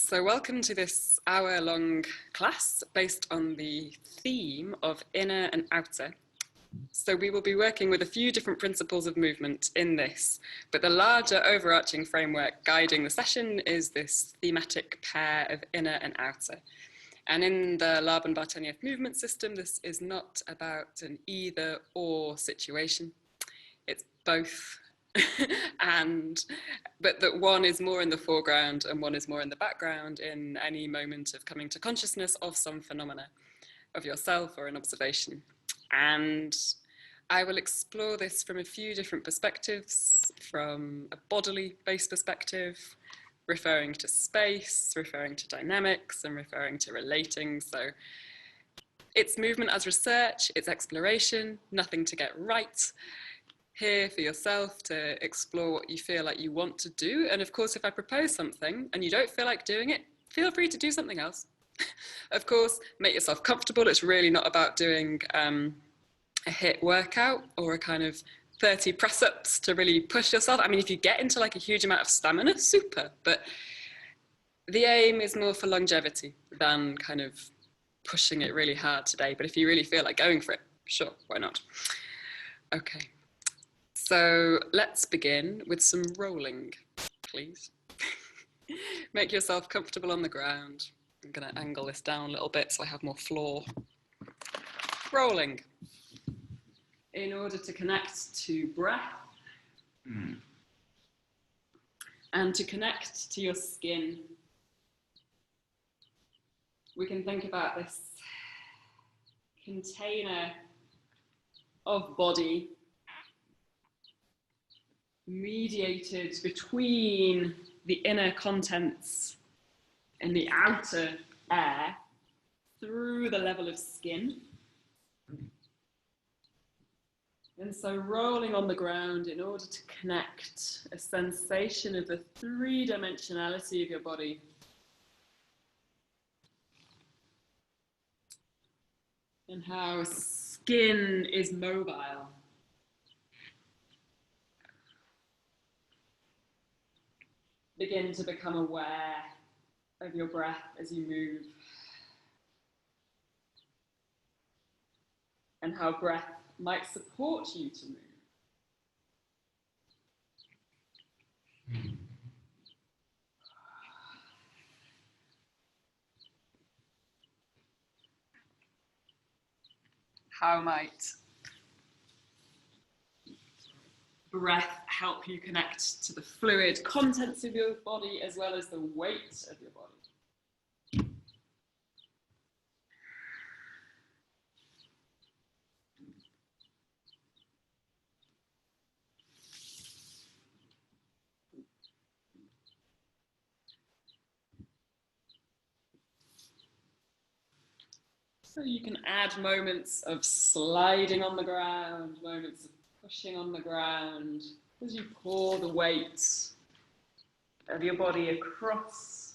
So welcome to this hour-long class based on the theme of inner and outer. So we will be working with a few different principles of movement in this, but the larger overarching framework guiding the session is this thematic pair of inner and outer. And in the Laban Bartenieff Movement System, this is not about an either or situation. It's both. But that one is more in the foreground and one is more in the background in any moment of coming to consciousness of some phenomena of yourself or an observation. And I will explore this from a few different perspectives, from a bodily based perspective, referring to space, referring to dynamics, and referring to relating. So it's movement as research, it's exploration, nothing to get right. Here for yourself to explore what you feel like you want to do. And of course, if I propose something and you don't feel like doing it, feel free to do something else. Of course, make yourself comfortable. It's really not about doing a HIIT workout or a kind of 30 press-ups to really push yourself. I mean, if you get into like a huge amount of stamina, super. But the aim is more for longevity than kind of pushing it really hard today. But if you really feel like going for it, sure, why not? Okay. So let's begin with some rolling, please. Make yourself comfortable on the ground. I'm going to angle this down a little bit so I have more floor. Rolling. In order to connect to breath and to connect to your skin, we can think about this container of body mediated between the inner contents and the outer air through the level of skin. And so rolling on the ground in order to connect a sensation of the three-dimensionality of your body. And how skin is mobile. Begin to become aware of your breath as you move. And how breath might support you to move. How might breath help you connect to the fluid contents of your body as well as the weight of your body? So you can add moments of sliding on the ground, moments of pushing on the ground as you pour the weight of your body across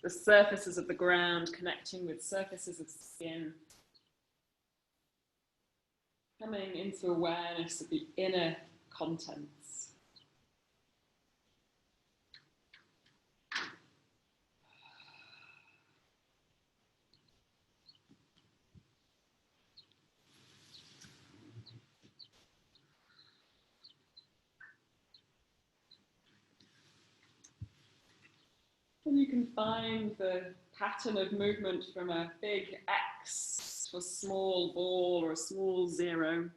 the surfaces of the ground, connecting with surfaces of skin, coming into awareness of the inner contents. And you can find the pattern of movement from a big X to a small ball or a small zero.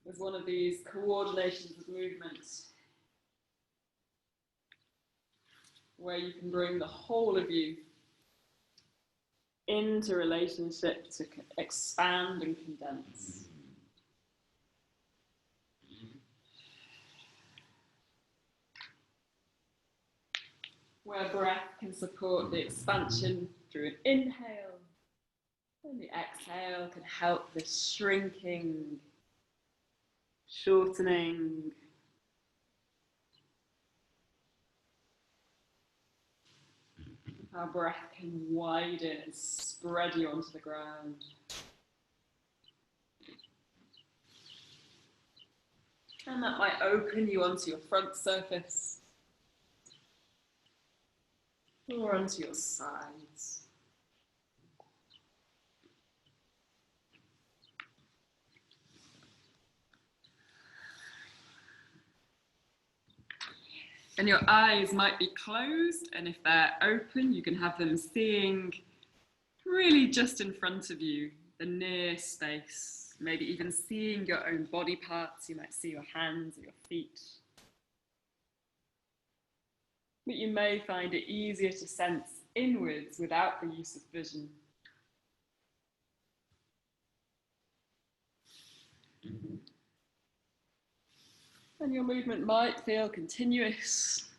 As one of these coordinations of movement where you can bring the whole of you into relationship to expand and condense. Where breath can support the expansion through an inhale, and the exhale can help the shrinking, shortening. Our breath can widen and spread you onto the ground. And that might open you onto your front surface. or onto your sides. And your eyes might be closed, and if they're open, you can have them seeing really just in front of you, the near space, maybe even seeing your own body parts. You might see your hands or your feet. But you may find it easier to sense inwards without the use of vision. And your movement might feel continuous,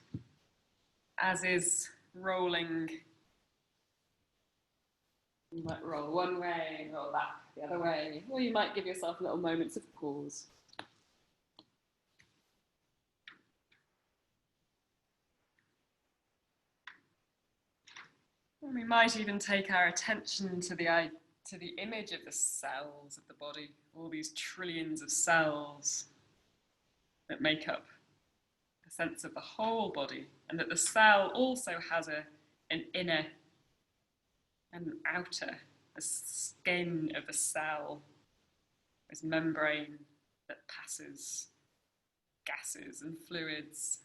as is rolling. You might roll one way, roll back the other way, or you might give yourself little moments of pause. And we might even take our attention to the image of the cells of the body, all these trillions of cells that make up the sense of the whole body, and that the cell also has an inner and an outer, the skin of the cell, this membrane that passes gases and fluids.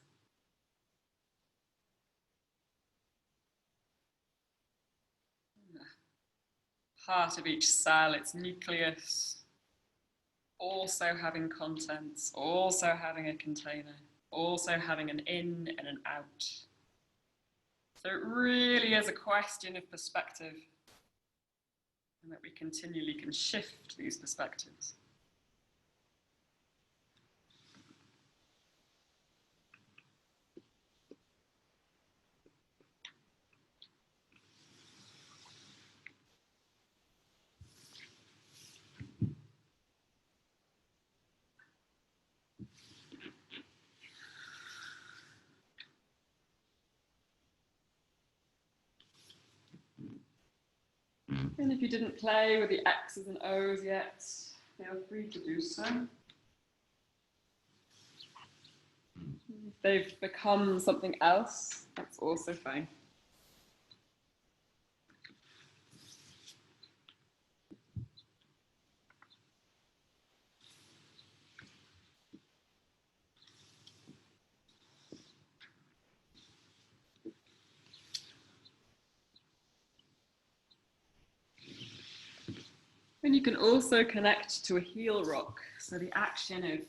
And the heart of each cell, its nucleus, also having contents, also having a container, also having an in and an out. So it really is a question of perspective, and that we continually can shift these perspectives. And if you didn't play with the X's and O's yet, feel free to do so. If they've become something else, that's also fine. And you can also connect to a heel rock, so the action of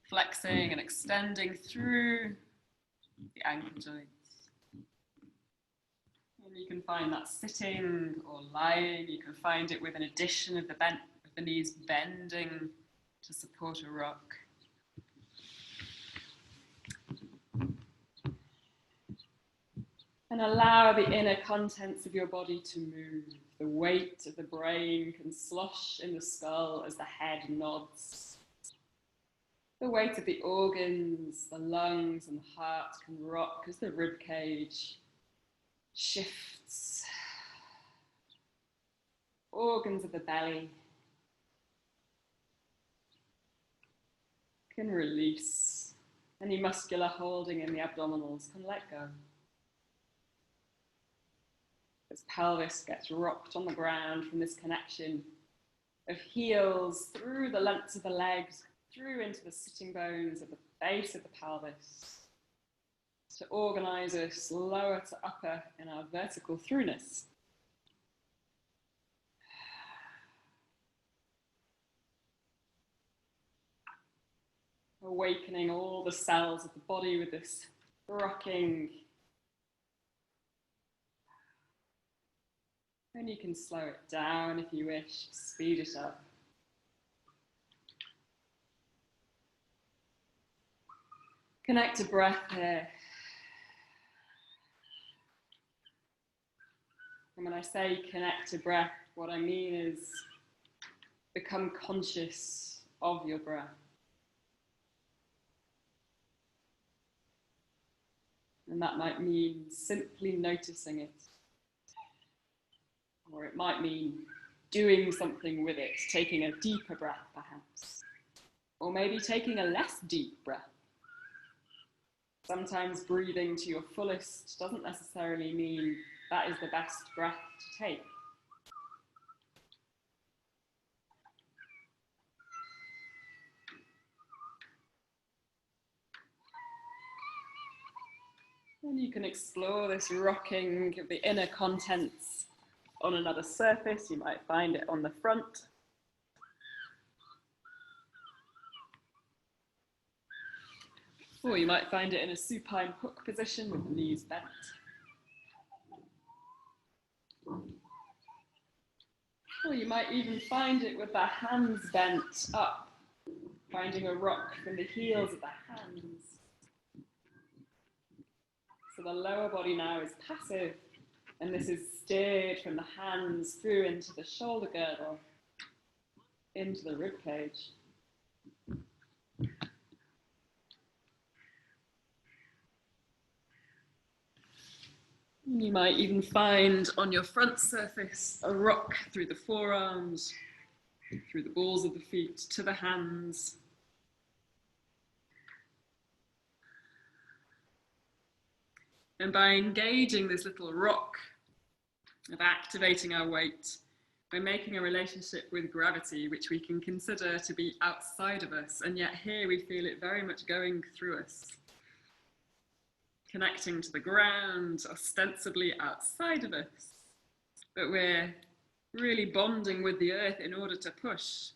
flexing and extending through the ankle joints. And you can find that sitting or lying. You can find it with an addition of the knees bending to support a rock. And allow the inner contents of your body to move. The weight of the brain can slosh in the skull as the head nods. The weight of the organs, the lungs and the heart can rock as the rib cage shifts. Organs of the belly can release. Any muscular holding in the abdominals can let go. As pelvis gets rocked on the ground from this connection of heels through the lengths of the legs, through into the sitting bones at the base of the pelvis, to organize us lower to upper in our vertical throughness. Awakening all the cells of the body with this rocking. And you can slow it down if you wish, speed it up. Connect to breath here. And when I say connect to breath, what I mean is become conscious of your breath. And that might mean simply noticing it. Or it might mean doing something with it, taking a deeper breath perhaps. Or maybe taking a less deep breath. Sometimes breathing to your fullest doesn't necessarily mean that is the best breath to take. And you can explore this rocking of the inner contents on another surface. You might find it on the front. Or you might find it in a supine hook position with the knees bent. Or you might even find it with the hands bent up, finding a rock from the heels of the hands. So the lower body now is passive, and this is steered from the hands through into the shoulder girdle, into the rib cage. You might even find on your front surface a rock through the forearms, through the balls of the feet, to the hands. And by engaging this little rock of activating our weight, we're making a relationship with gravity, which we can consider to be outside of us, and yet here we feel it very much going through us. Connecting to the ground, ostensibly outside of us, but we're really bonding with the earth in order to push.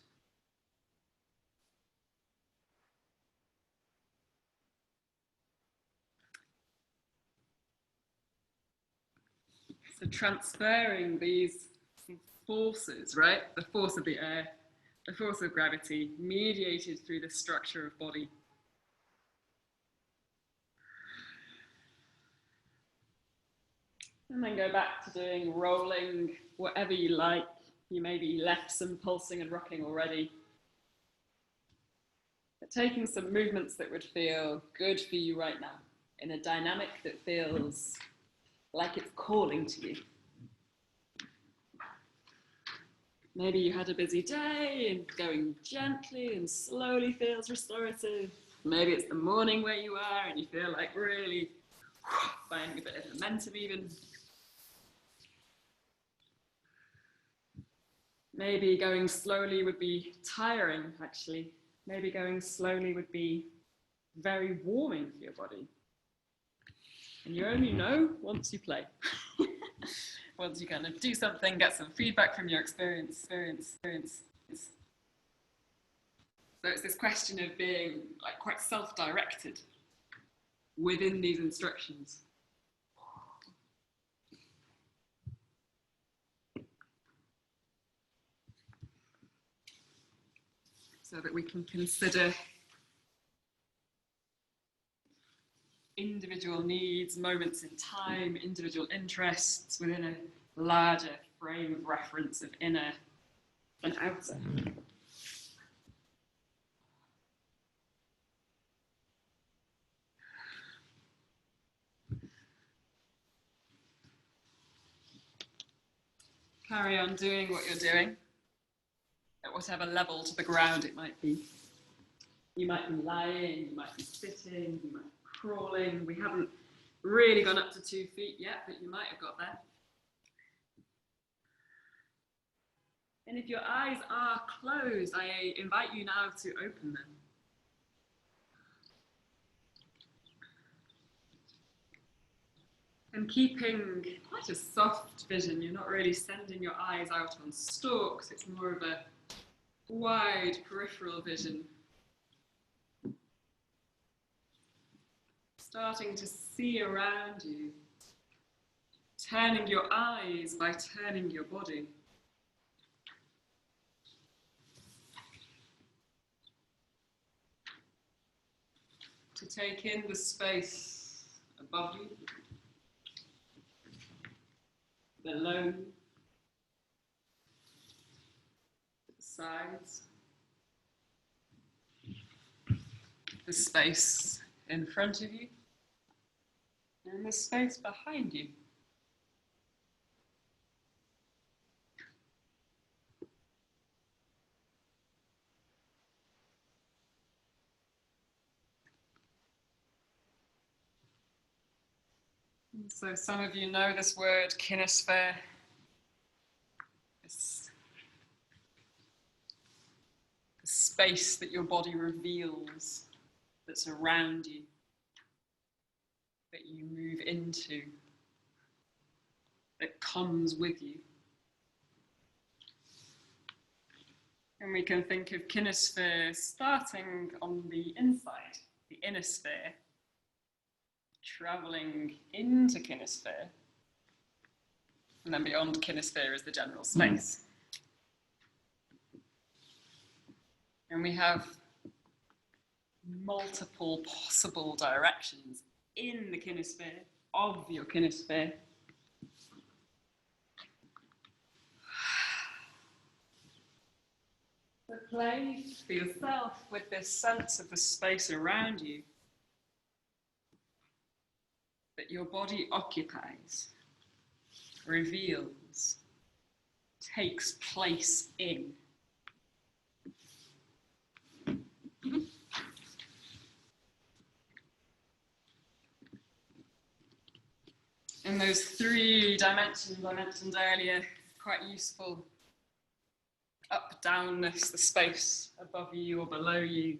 So transferring these forces, right? The force of the earth, the force of gravity, mediated through the structure of body. And then go back to doing rolling, whatever you like. You maybe left some pulsing and rocking already. But taking some movements that would feel good for you right now, in a dynamic that feels like it's calling to you. Maybe you had a busy day and going gently and slowly feels restorative. Maybe it's the morning where you are and you feel like really finding a bit of momentum even. Maybe going slowly would be tiring, actually. Maybe going slowly would be very warming for your body. And you only know once you play. Once you kind of do something, get some feedback from your experience. So it's this question of being like quite self-directed within these instructions. So that we can consider individual needs, moments in time, individual interests within a larger frame of reference of inner and outer. Carry on doing what you're doing, at whatever level to the ground it might be. You might be lying, you might be sitting, you might be crawling. We haven't really gone up to 2 feet yet, but you might have got there. And if your eyes are closed, I invite you now to open them. And keeping quite a soft vision, you're not really sending your eyes out on stalks, it's more of a wide peripheral vision. Starting to see around you, turning your eyes by turning your body. To take in the space above you, below you, the sides, the space in front of you, and the space behind you. So some of you know this word, kinesphere. It's the space that your body reveals, that's around you, that you move into, that comes with you. And we can think of kinesphere starting on the inside, the inner sphere, travelling into kinesphere, and then beyond kinesphere is the general space. And we have multiple possible directions in the kinesphere, of your kinesphere. So play for yourself with this sense of the space around you that your body occupies, reveals, takes place in. And those 3 dimensions I mentioned earlier, quite useful. Up, downness, the space above you or below you,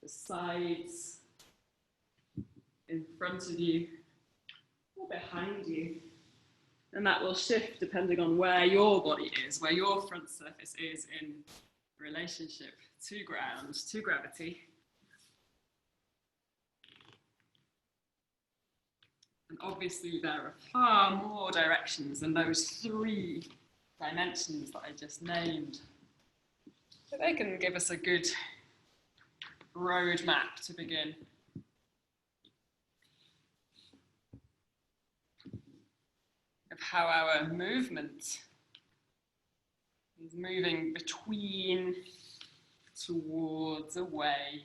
the sides, in front of you, or behind you. And that will shift depending on where your body is, where your front surface is in relationship to ground, to gravity. And obviously there are far more directions than those 3 dimensions that I just named. But they can give us a good roadmap to begin. Of how our movement is moving between, towards, away.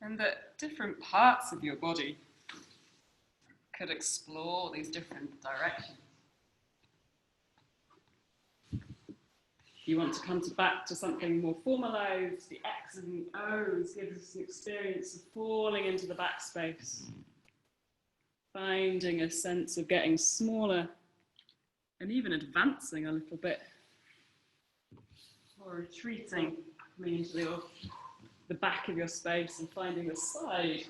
And that different parts of your body could explore these different directions. If you want to come back to something more formalized, the X's and the O's gives us an experience of falling into the backspace, finding a sense of getting smaller and even advancing a little bit, or retreating, coming into the back of your space and finding the side.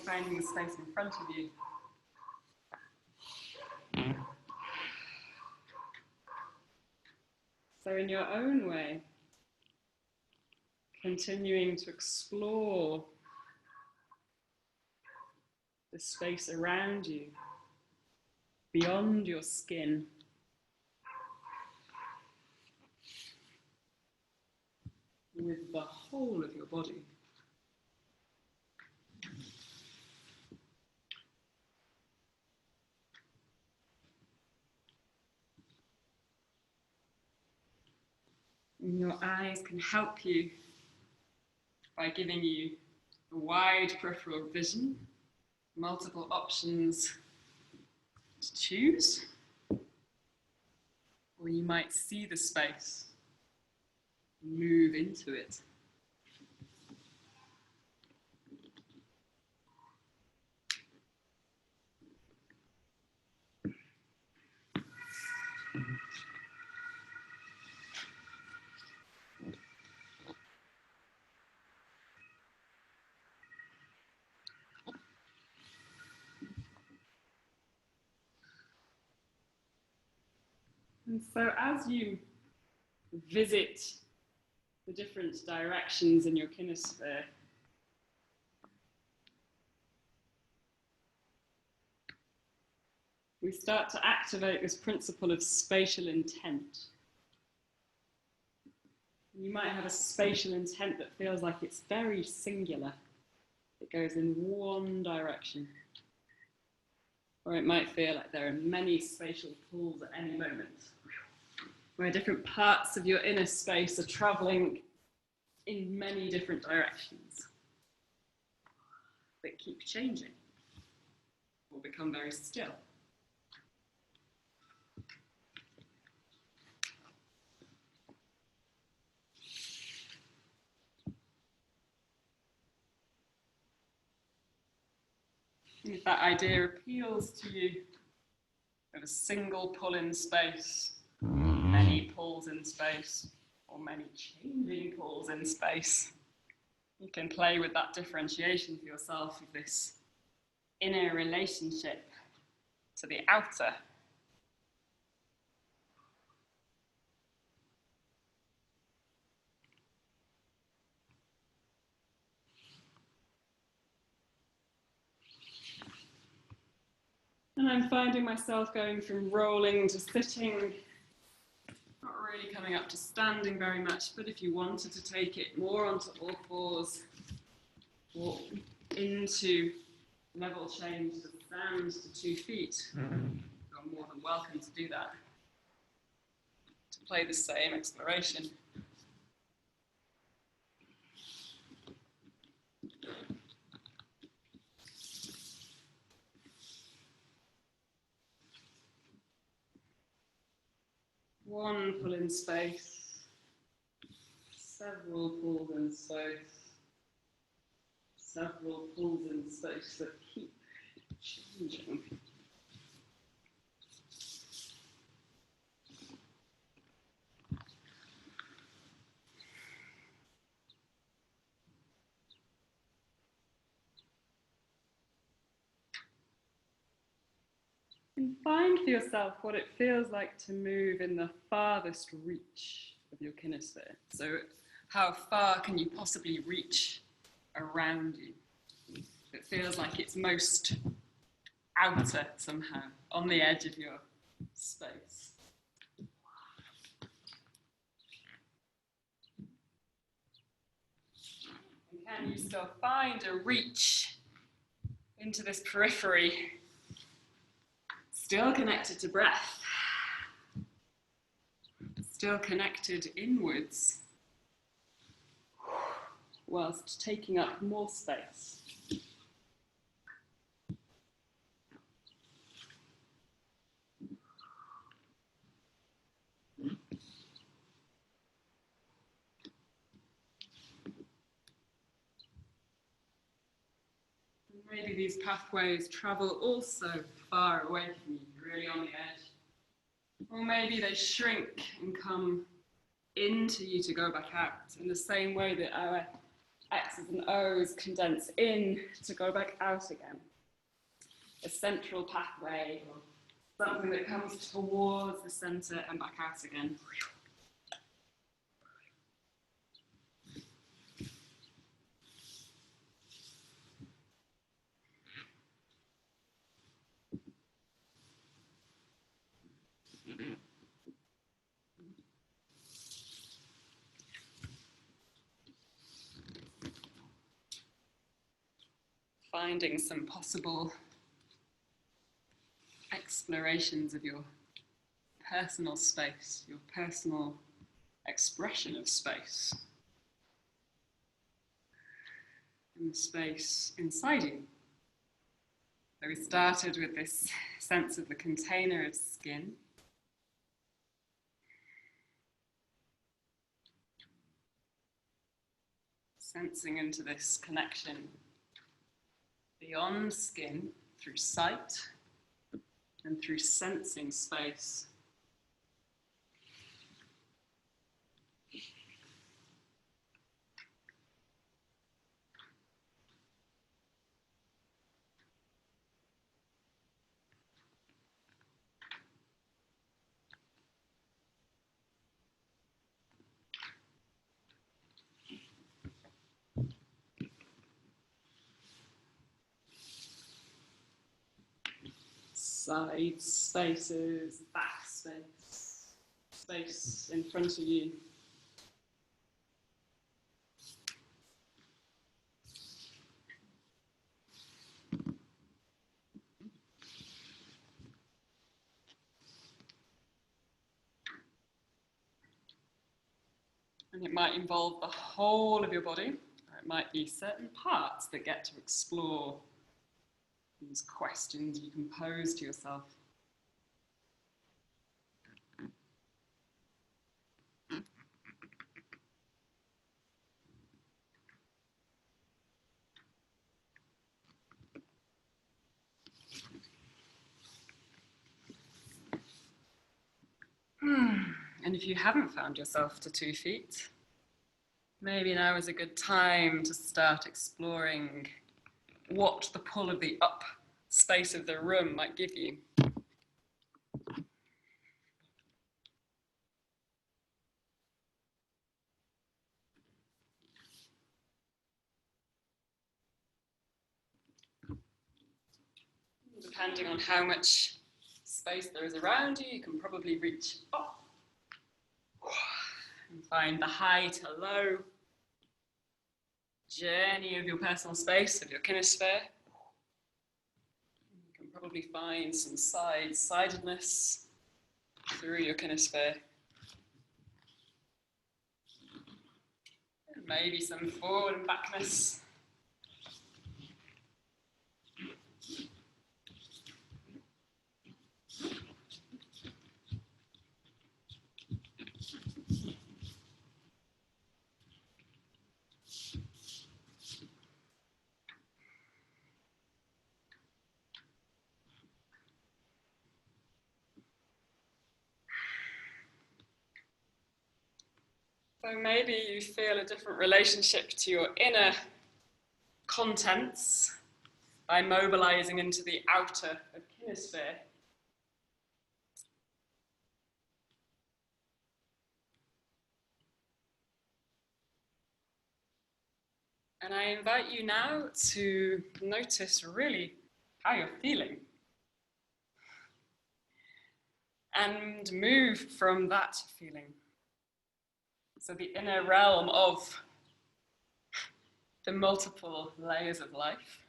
Finding the space in front of you. So in your own way, continuing to explore the space around you, beyond your skin, with the whole of your body. And your eyes can help you by giving you a wide peripheral vision, multiple options to choose, or you might see the space, move into it. And so as you visit the different directions in your kinesphere, we start to activate this principle of spatial intent. You might have a spatial intent that feels like it's very singular. It goes in one direction. Or it might feel like there are many spatial pulls at any moment, where different parts of your inner space are traveling in many different directions. that keep changing or become very still. And if that idea appeals to you of a single pull in space, many pulls in space, or many changing pulls in space, you can play with that differentiation for yourself of this inner relationship to the outer. And I'm finding myself going from rolling to sitting, not really coming up to standing very much, but if you wanted to take it more onto all fours, or into level change to stand to 2 feet, you're more than welcome to do that. To play the same exploration. One pull in space, several pulls in space, several pulls in space that keep changing. And find for yourself what it feels like to move in the farthest reach of your kinesphere. So how far can you possibly reach around you? It feels like it's most outer somehow, on the edge of your space. And can you still find a reach into this periphery, still connected to breath, still connected inwards, whilst taking up more space. Maybe these pathways travel also far away from you, really on the edge. Or maybe they shrink and come into you to go back out, in the same way that our X's and O's condense in to go back out again. A central pathway, or something that comes towards the centre and back out again. Finding some possible explorations of your personal space, your personal expression of space, and the space inside you. So we started with this sense of the container of skin. Sensing into this connection beyond skin through sight and through sensing space. Side spaces, back space, space in front of you. And it might involve the whole of your body, or it might be certain parts that get to explore these questions you can pose to yourself. And if you haven't found yourself to 2 feet, maybe now is a good time to start exploring what the pull of the up space of the room might give you. Depending on how much space there is around you, you can probably reach up and find the high to low journey of your personal space, of your kinesphere. You can probably find some side-sidedness through your kinesphere. And maybe some forward and backness. So maybe you feel a different relationship to your inner contents by mobilizing into the outer of kinesphere. And I invite you now to notice really how you're feeling. And move from that feeling. So the inner realm of the multiple layers of life.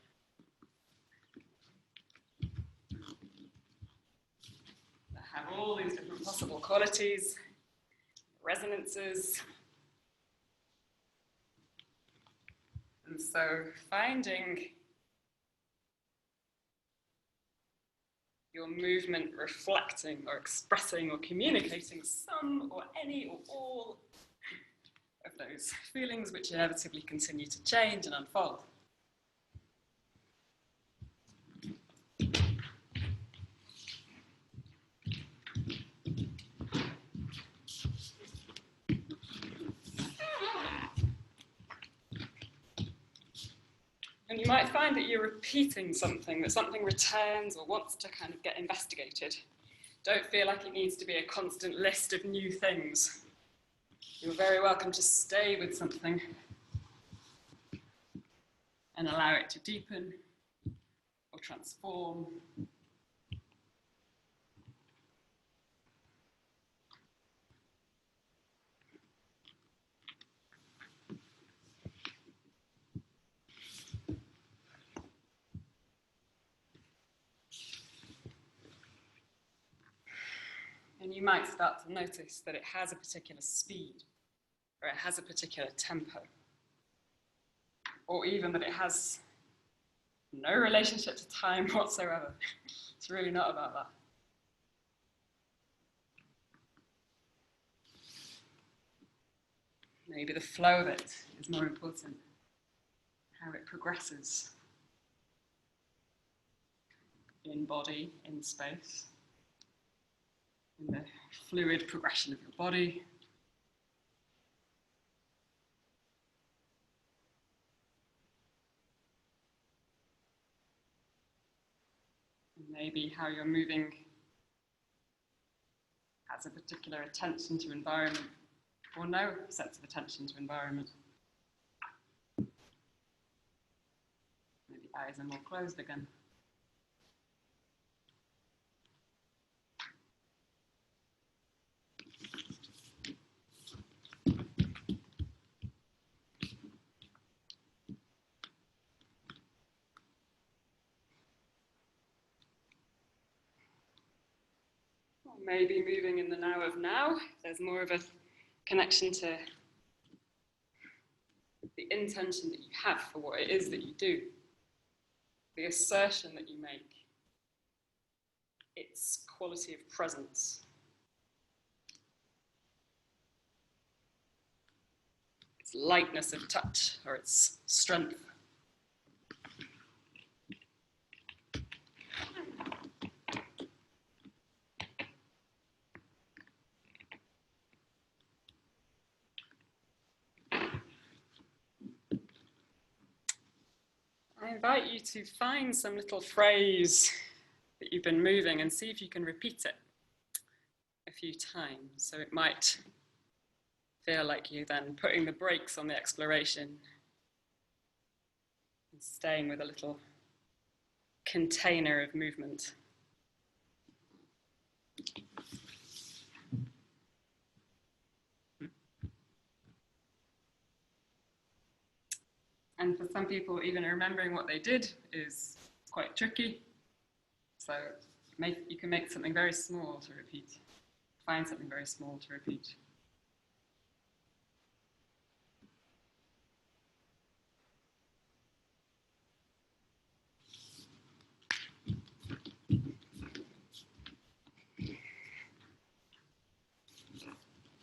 That have all these different possible qualities, resonances. And so finding your movement reflecting or expressing or communicating some or any or all of those feelings which inevitably continue to change and unfold. And you might find that you're repeating something, that something returns or wants to kind of get investigated. Don't feel like it needs to be a constant list of new things. You're very welcome to stay with something and allow it to deepen or transform. And you might start to notice that it has a particular speed, or it has a particular tempo, or even that it has no relationship to time whatsoever. It's really not about that. Maybe the flow of it is more important, how it progresses in body, in space, in the fluid progression of your body. Maybe how you're moving has a particular attention to environment, or no sense of attention to environment. Maybe eyes are more closed again. Maybe moving in the now of now, there's more of a connection to the intention that you have for what it is that you do, the assertion that you make, its quality of presence, its lightness of touch, or its strength. I invite you to find some little phrase that you've been moving and see if you can repeat it a few times. So it might feel like you then putting the brakes on the exploration and staying with a little container of movement. And for some people, even remembering what they did is quite tricky. So you can make something very small to repeat. Find something very small to repeat.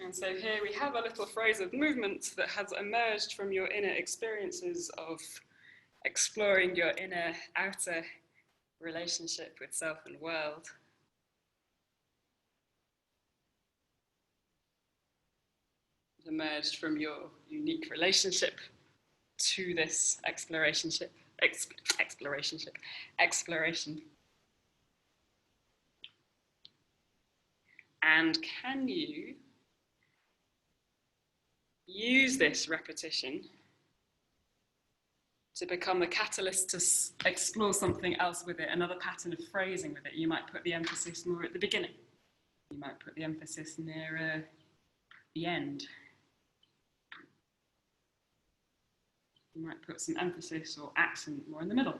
And so here we have a little phrase of movement that has emerged from your inner experiences of exploring your inner, outer relationship with self and world. It emerged from your unique relationship to this exploration. And can you use this repetition to become the catalyst to explore something else with it, another pattern of phrasing with it? You might put the emphasis more at the beginning. You might put the emphasis nearer the end. You might put some emphasis or accent more in the middle.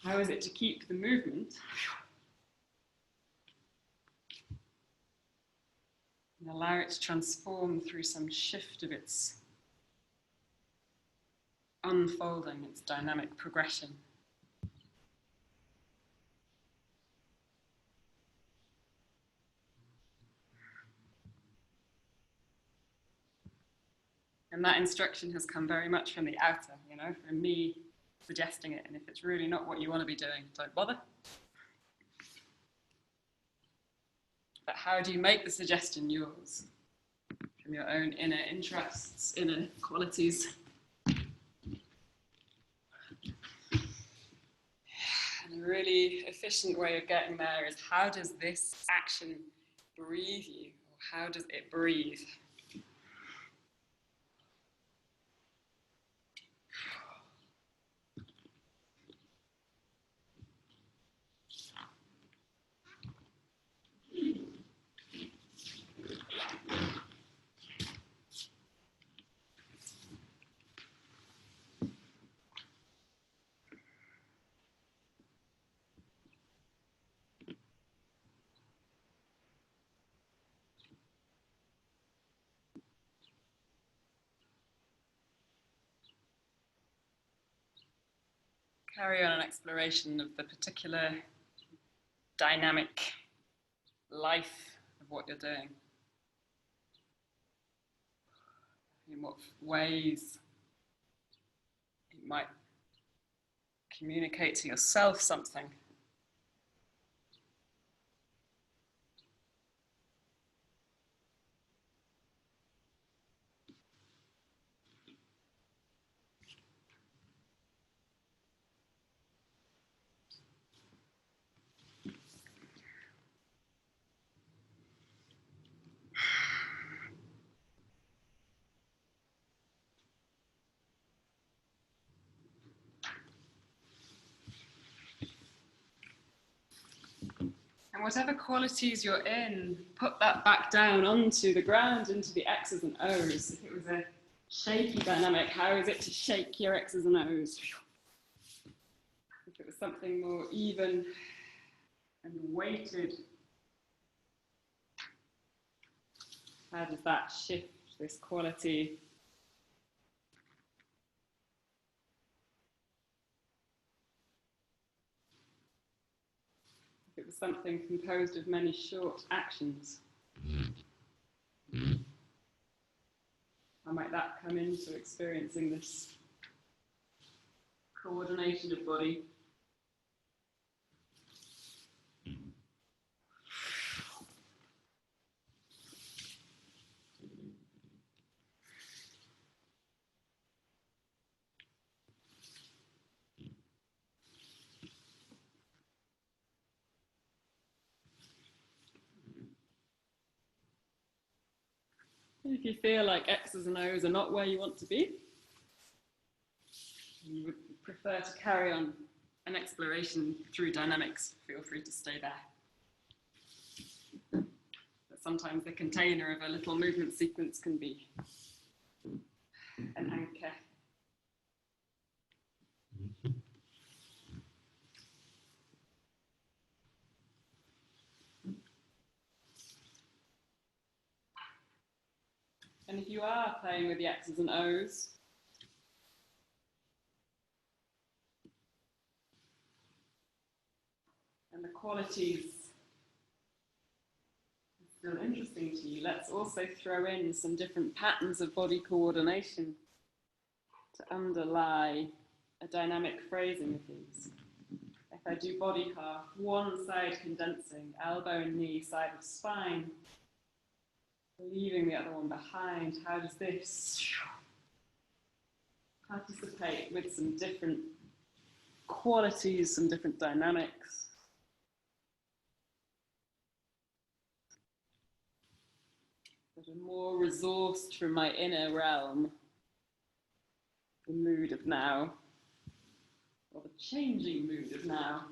How is it to keep the movement and allow it to transform through some shift of its unfolding, its dynamic progression? And that instruction has come very much from the outer, from me suggesting it. And if it's really not what you want to be doing, don't bother. But how do you make the suggestion yours? From your own inner interests, inner qualities. And a really efficient way of getting there is, how does this action breathe you? Or how does it breathe? Carry on an exploration of the particular dynamic life of what you're doing. In what ways it might communicate to yourself something. And whatever qualities you're in, put that back down onto the ground, into the X's and O's. If it was a shaky dynamic, how is it to shake your X's and O's? If it was something more even and weighted, how does that shift this quality. If it was something composed of many short actions, how might that come into experiencing this coordination of body? If you feel like X's and O's are not where you want to be, you would prefer to carry on an exploration through dynamics, feel free to stay there. But sometimes the container of a little movement sequence can be an anchor. And if you are playing with the X's and O's, and the qualities are still interesting to you, let's also throw in some different patterns of body coordination to underlie a dynamic phrasing of these. If I do body half, one side condensing, elbow and knee, side of spine, leaving the other one behind, how does this participate with some different qualities, some different dynamics? That are more resourced from my inner realm, the mood of now, or the changing mood of now.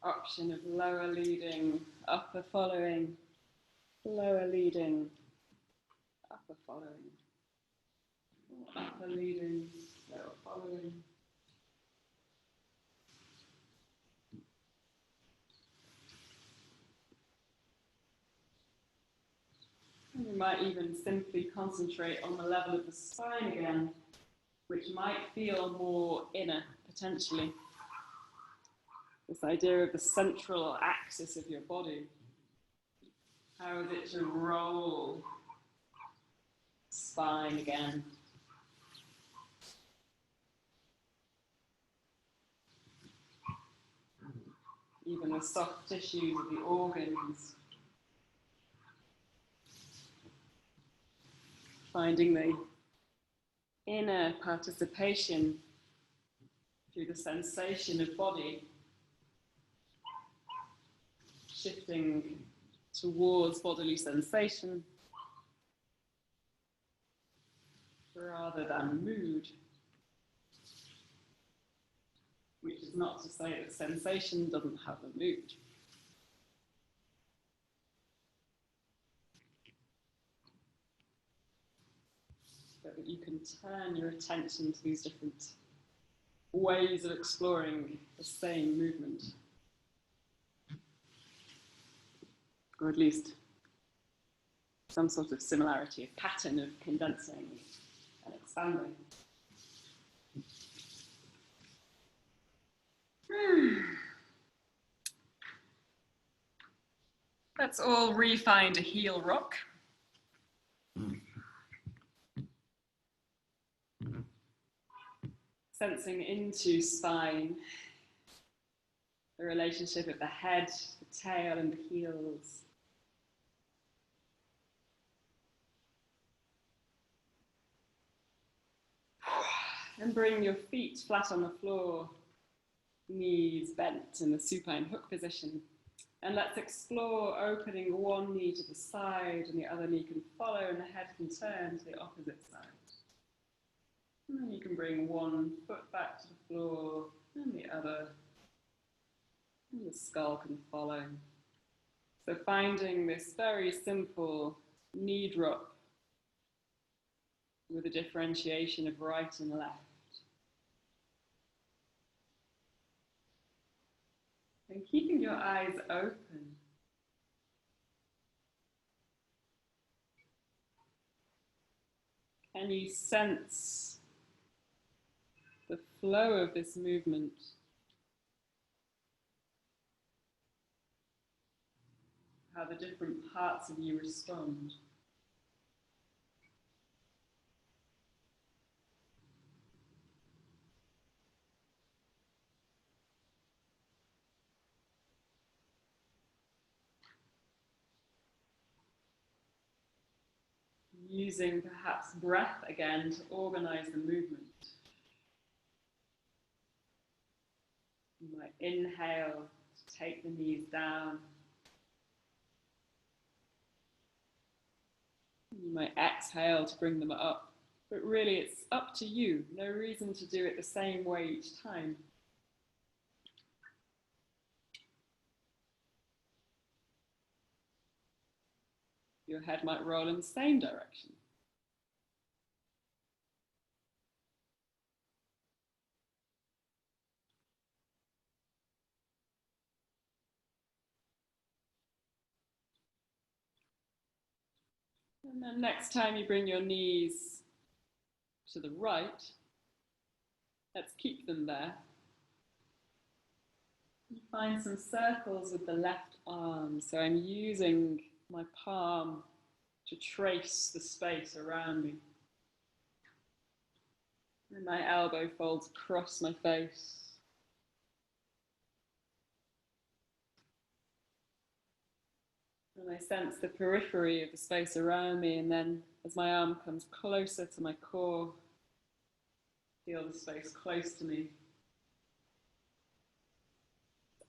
Option of lower leading, upper following, lower leading, upper following, upper leading, lower following. And we might even simply concentrate on the level of the spine again, which might feel more inner, potentially. This idea of the central axis of your body. How is it to roll spine again? Even the soft tissues of the organs. Finding the inner participation through the sensation of body. Shifting towards bodily sensation rather than mood, which is not to say that sensation doesn't have a mood. But that you can turn your attention to these different ways of exploring the same movement. Or at least some sort of similarity, a pattern of condensing and expanding. Let's all re-find a heel rock. Sensing into spine, the relationship of the head, the tail, and the heels. And bring your feet flat on the floor, knees bent in the supine hook position. And let's explore opening one knee to the side and the other knee can follow and the head can turn to the opposite side. And then you can bring one foot back to the floor and the other. And the skull can follow. So finding this very simple knee drop with a differentiation of right and left. And keeping your eyes open. Can you sense the flow of this movement? How the different parts of you respond. Using perhaps breath again to organize the movement. You might inhale to take the knees down. You might exhale to bring them up. But really it's up to you. No reason to do it the same way each time. Your head might roll in the same direction. And then next time you bring your knees to the right, let's keep them there. And find some circles with the left arm. So I'm using my palm to trace the space around me. And my elbow folds across my face. And I sense the periphery of the space around me, and then as my arm comes closer to my core, feel the space close to me.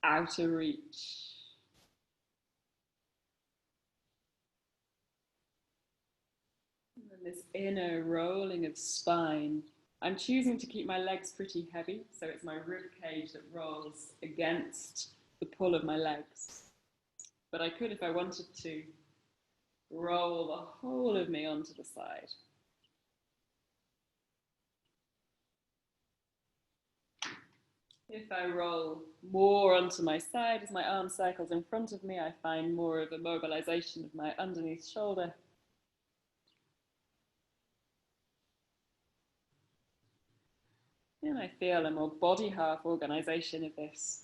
Outer reach. And then this inner rolling of spine. I'm choosing to keep my legs pretty heavy, so it's my rib cage that rolls against the pull of my legs. But I could, if I wanted to, roll the whole of me onto the side. If I roll more onto my side as my arm circles in front of me, I find more of a mobilization of my underneath shoulder. And I feel a more body half organization of this.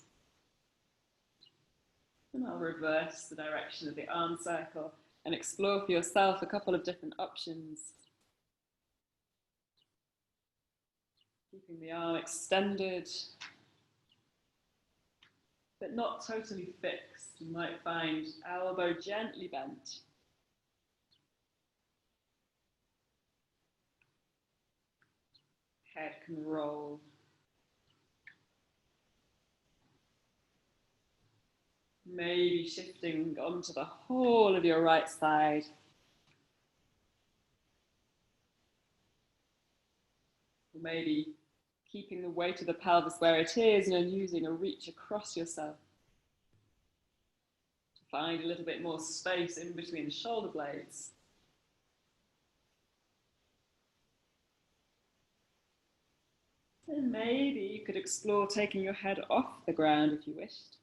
And I'll reverse the direction of the arm circle and explore for yourself a couple of different options. Keeping the arm extended, but not totally fixed. You might find elbow gently bent. Head can roll. Maybe shifting onto the whole of your right side. Or maybe keeping the weight of the pelvis where it is and using a reach across yourself to find a little bit more space in between the shoulder blades. And maybe you could explore taking your head off the ground if you wished,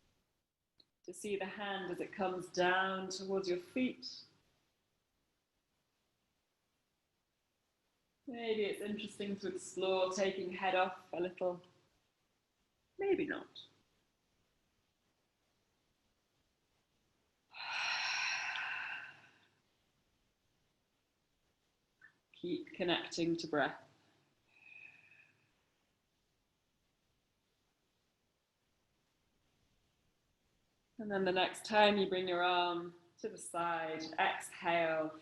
to see the hand as it comes down towards your feet. Maybe it's interesting to explore taking head off a little. Maybe not. Keep connecting to breath. And then the next time you bring your arm to the side, exhale,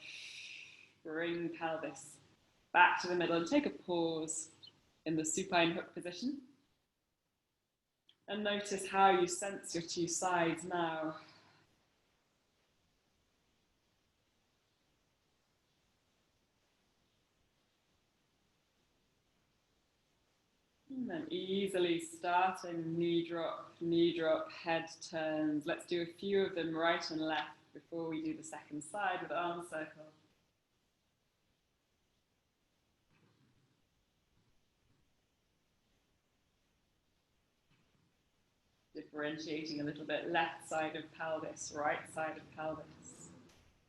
bring pelvis back to the middle and take a pause. in the supine hook position. And notice how you sense your two sides now. And then easily starting knee drop, head turns. Let's do a few of them right and left before we do the second side with arm circle. Differentiating a little bit, left side of pelvis, right side of pelvis,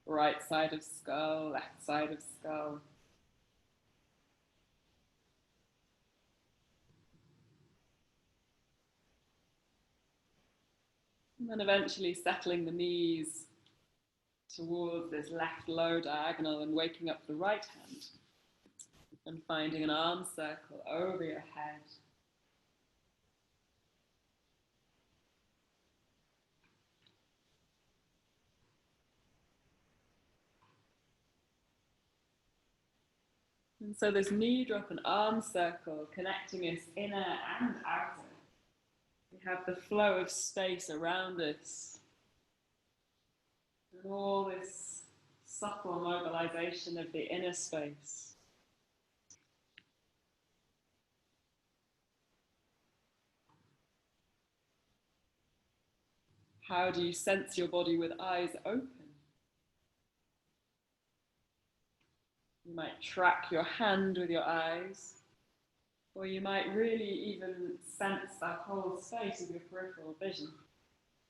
right side of skull, left side of skull. And then eventually settling the knees towards this left low diagonal and waking up the right hand and finding an arm circle over your head. And so this knee drop and arm circle connecting us inner and outer. We have the flow of space around us. And all this subtle mobilization of the inner space. How do you sense your body with eyes open? You might track your hand with your eyes, or you might really even sense that whole space of your peripheral vision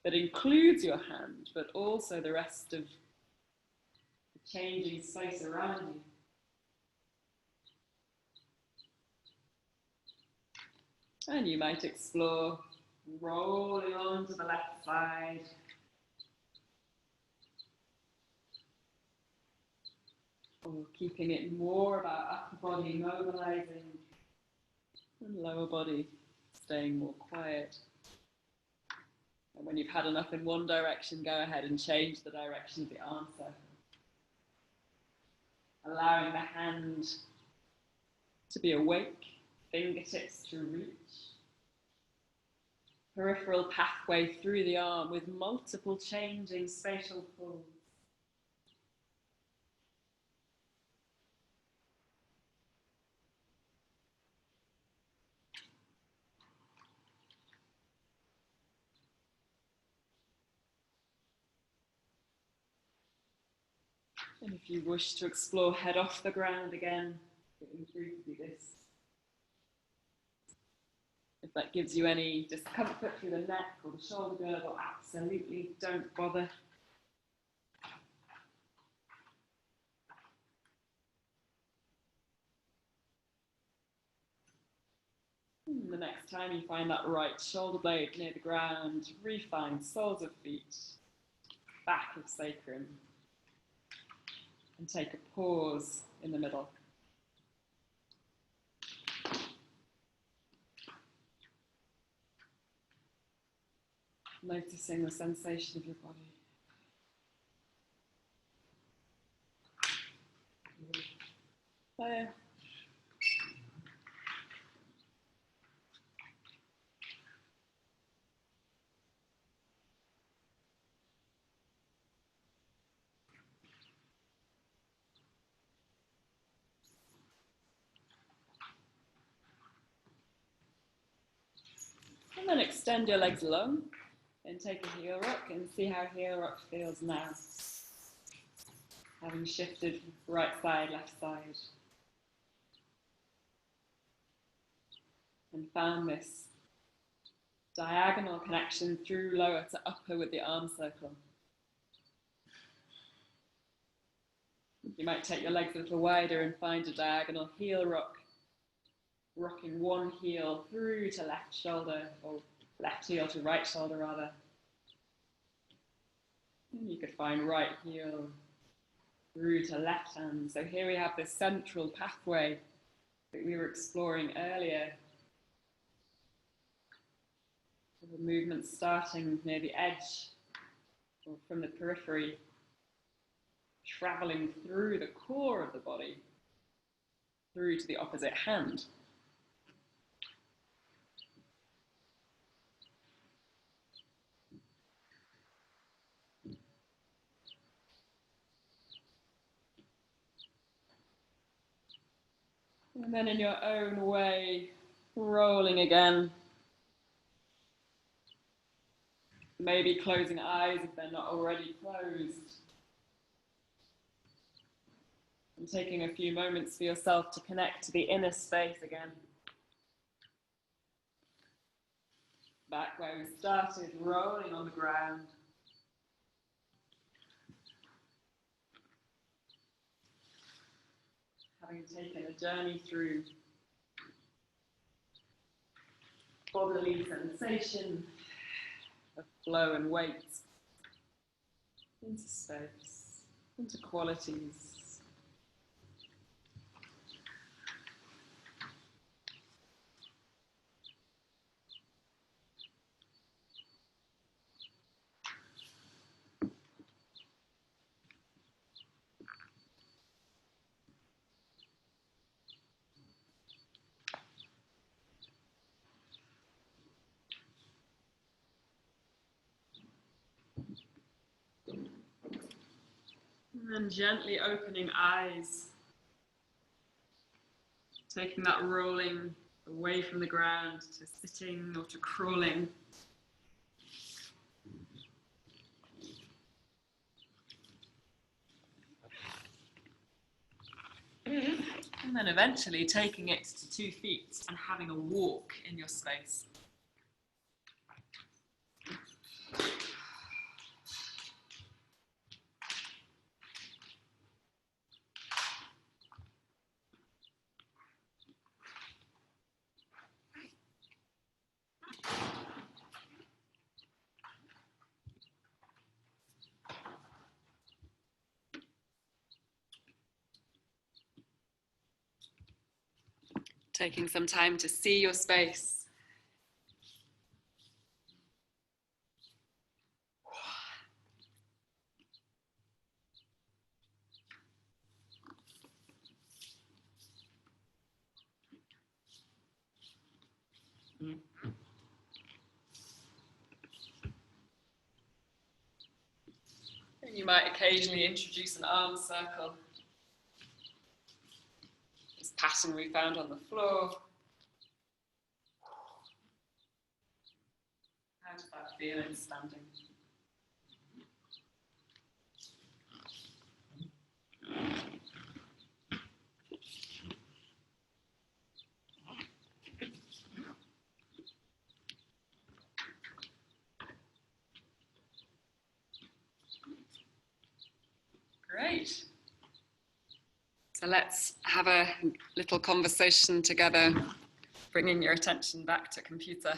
that includes your hand, but also the rest of the changing space around you. And you might explore rolling onto the left side. Or keeping it more about upper body mobilizing and lower body staying more quiet. And when you've had enough in one direction, go ahead and change the direction of the arm circle. Allowing the hand to be awake, fingertips to reach. Peripheral pathway through the arm with multiple changing spatial pulls. And if you wish to explore head off the ground again, getting through to do this. If that gives you any discomfort through the neck or the shoulder girdle, absolutely don't bother. And the next time you find that right shoulder blade near the ground, refine soles of feet, back of sacrum, and take a pause in the middle. Noticing the sensation of your body. There. And then extend your legs long and take a heel rock and see how heel rock feels now. Having shifted right side, left side. And found this diagonal connection through lower to upper with the arm circle. You might take your legs a little wider and find a diagonal heel rock, rocking one heel through to left shoulder, or left heel to right shoulder rather. And you could find right heel through to left hand. So here we have this central pathway that we were exploring earlier. The movement starting near the edge or from the periphery, traveling through the core of the body, through to the opposite hand. And then in your own way, rolling again. Maybe closing eyes if they're not already closed. And taking a few moments for yourself to connect to the inner space again. Back where we started, rolling on the ground. Having taken a journey through bodily sensation, of flow and weight, into space, into qualities. And then gently opening eyes, taking that rolling away from the ground to sitting or to crawling. And then eventually taking it to 2 feet and having a walk in your space. Taking some time to see your space. And you might occasionally introduce an arm circle. This pattern we found on the floor. How does that feel in standing? Great. So let's have a little conversation together, bringing your attention back to computer.